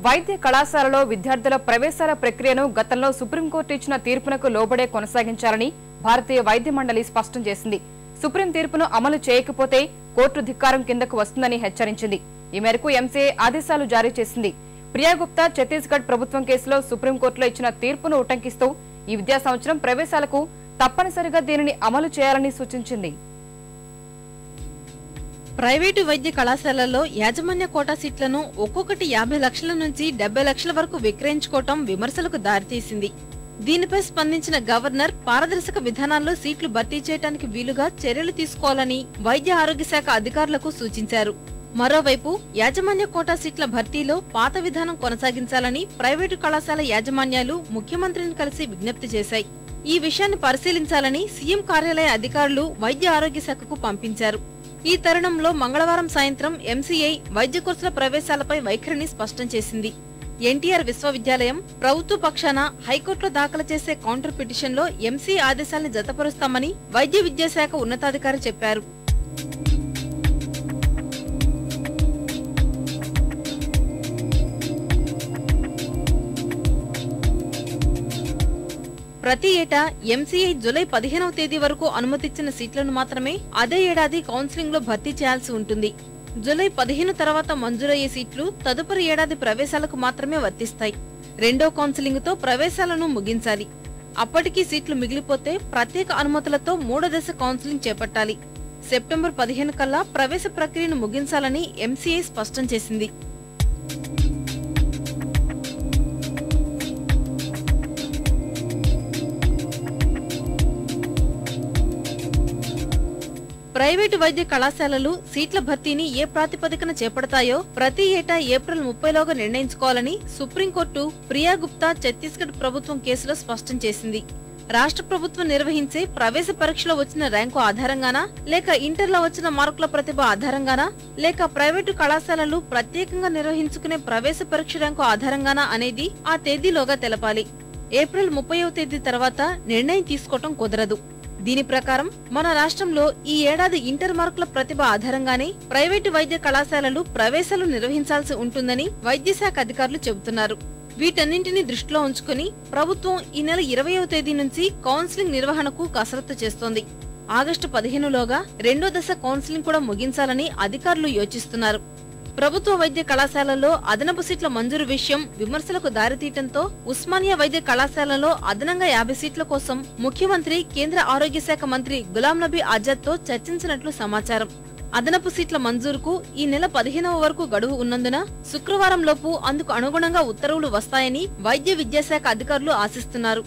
వైద్య కళాశాలలో విద్యార్థుల ప్రవేశాల ప్రక్రియను గతంలో సుప్రీంకోర్టు ఇచ్చిన తీర్పునకు లోబడే కొనసాగించాలని భారతీయ వైద్య మండలి స్పష్టం చేసింది. సుప్రీం తీర్పును అమలు చేయకపోతే కోర్టు ధిక్కారం కిందకు వస్తుందని హెచ్చరించింది. ఈ మేరకు ఎంసీఏ ఆదేశాలు జారీ చేసింది. ప్రియా గుప్తా ఛత్తీస్గఢ్ ప్రభుత్వం కేసులో సుప్రీంకోర్టులో ఇచ్చిన తీర్పును ఉటంకిస్తూ ఈ విద్యా సంవత్సరం ప్రవేశాలకు తప్పనిసరిగా దీనిని అమలు చేయాలని సూచించింది. ప్రైవేటు వైద్య కళాశాలల్లో యాజమాన్య కోటా సీట్లను ఒక్కొక్కటి 50 లక్షల నుంచి 70 లక్షల వరకు విక్రయించుకోవటం విమర్శలకు దారితీసింది. దీనిపై స్పందించిన గవర్నర్ పారదర్శక విధానాల్లో సీట్లు భర్తీ చేయడానికి వీలుగా చర్యలు తీసుకోవాలని వైద్య ఆరోగ్య శాఖ అధికారులకు సూచించారు. మరోవైపు యాజమాన్య కోటా సీట్ల భర్తీలో పాత విధానం కొనసాగించాలని ప్రైవేటు కళాశాల యాజమాన్యాలు ముఖ్యమంత్రిని కలిసి విజ్ఞప్తి చేశాయి. ఈ విషయాన్ని పరిశీలించాలని సీఎం కార్యాలయ అధికారులు వైద్య ఆరోగ్య శాఖకు పంపించారు. ఈ తరుణంలో మంగళవారం సాయంత్రం ఎంసీఐ వైద్య కోర్సుల ప్రవేశాలపై వైఖరిని స్పష్టం చేసింది. ఎన్టీఆర్ విశ్వవిద్యాలయం ప్రభుత్వ పక్షాన హైకోర్టులో దాఖలు చేసే కౌంటర్ పిటిషన్లో ఎంసీఐ ఆదేశాలను జతపరుస్తామని వైద్య విద్యాశాఖ ఉన్నతాధికారి చెప్పారు. ప్రతి ఏటా ఎంసీఐ జూలై 15వ తేదీ వరకు అనుమతిచ్చిన సీట్లను మాత్రమే అదే ఏడాది కౌన్సిలింగ్ లో భర్తీ చేయాల్సి ఉంటుంది. జూలై 15 తర్వాత మంజూరయ్యే సీట్లు తదుపరి ఏడాది ప్రవేశాలకు మాత్రమే వర్తిస్తాయి. రెండో కౌన్సిలింగ్ తో ప్రవేశాలను ముగించాలి. అప్పటికీ సీట్లు మిగిలిపోతే ప్రత్యేక అనుమతులతో మూడో దశ కౌన్సిలింగ్ చేపట్టాలి. సెప్టెంబర్ 15 కల్లా ప్రవేశ ప్రక్రియను ముగించాలని ఎంసీఐ స్పష్టం చేసింది. ప్రైవేటు వైద్య కళాశాలలు సీట్ల భర్తీని ఏ ప్రాతిపదికన చేపడతాయో ప్రతి ఏటా ఏప్రిల్ 30లోగా నిర్ణయించుకోవాలని సుప్రీంకోర్టు ప్రియా గుప్తా ఛత్తీస్గఢ్ ప్రభుత్వం కేసులో స్పష్టం చేసింది. రాష్ట్ర ప్రభుత్వం నిర్వహించే ప్రవేశ పరీక్షలో వచ్చిన ర్యాంకు ఆధారంగానా, లేక ఇంటర్లో వచ్చిన మార్కుల ప్రతిభ ఆధారంగానా, లేక ప్రైవేటు కళాశాలలు ప్రత్యేకంగా నిర్వహించుకునే ప్రవేశ పరీక్ష ర్యాంకు ఆధారంగానా అనేది ఆ తేదీలోగా తెలపాలి. ఏప్రిల్ 30వ తేదీ తర్వాత నిర్ణయం తీసుకోవటం కుదరదు. దీని ప్రకారం మన రాష్ట్రంలో ఈ ఏడాది ఇంటర్ మార్కుల ప్రతిభ ఆధారంగానే ప్రైవేటు వైద్య కళాశాలలు ప్రవేశాలు నిర్వహించాల్సి ఉంటుందని వైద్యశాఖ అధికారులు చెబుతున్నారు. వీటన్నింటినీ దృష్టిలో ఉంచుకుని ప్రభుత్వం ఈ నెల 20వ తేదీ నుంచి కౌన్సిలింగ్ నిర్వహణకు కసరత్తు చేస్తోంది. ఆగస్టు 15లోగా రెండో దశ కౌన్సిలింగ్ కూడా ముగించాలని అధికారులు యోచిస్తున్నారు. ప్రభుత్వ వైద్య కళాశాలల్లో అదనపు సీట్ల మంజూరు విషయం విమర్శలకు దారితీయటంతో ఉస్మానియా వైద్య కళాశాలలో అదనంగా 50 సీట్ల కోసం ముఖ్యమంత్రి కేంద్ర ఆరోగ్య శాఖ మంత్రి గులాం నబీ ఆజాద్ తో చర్చించినట్లు సమాచారం. అదనపు సీట్ల మంజూరుకు ఈ నెల 15వ వరకు గడువు ఉన్నందున శుక్రవారం లోపు అందుకు అనుగుణంగా ఉత్తర్వులు వస్తాయని వైద్య విద్యాశాఖ అధికారులు ఆశిస్తున్నారు.